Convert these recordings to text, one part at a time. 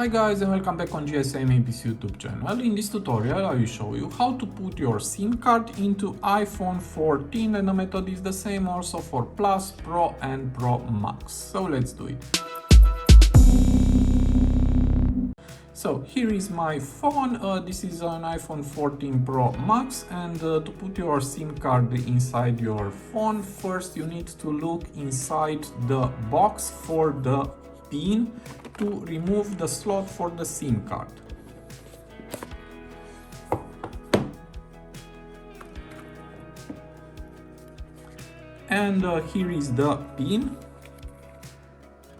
Hi guys and welcome back on GSM APC YouTube channel. In this tutorial I will show you how to put your SIM card into iPhone 14, and the method is the same also for Plus, Pro and Pro Max. So let's do it. So here is my phone, this is an iPhone 14 Pro Max, and to put your SIM card inside your phone, first you need to look inside the box for the pin to remove the slot for the SIM card. And here is the pin.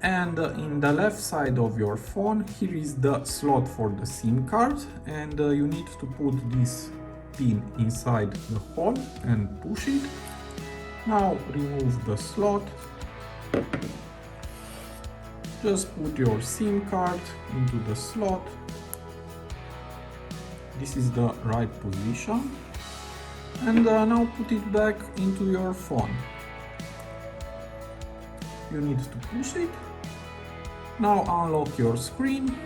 And in the left side of your phone, here is the slot for the SIM card, and you need to put this pin inside the hole and push it. Now remove the slot. Just put your SIM card into the slot. This is the right position. And now put it back into your phone. You need to push it. Now unlock your screen.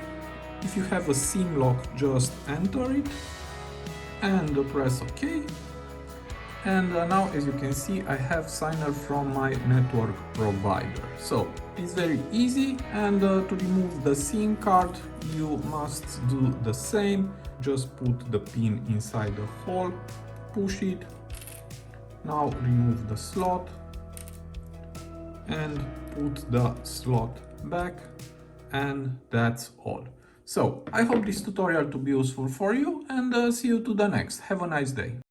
If you have a SIM lock, just enter it and press OK. And now, as you can see, I have signed up from my network provider. So it's very easy, and to remove the SIM card you must do the same. Just put the pin inside the hole, push it. Now remove the slot and put the slot back, and that's all. So I hope this tutorial to be useful for you, and see you to the next. Have a nice day.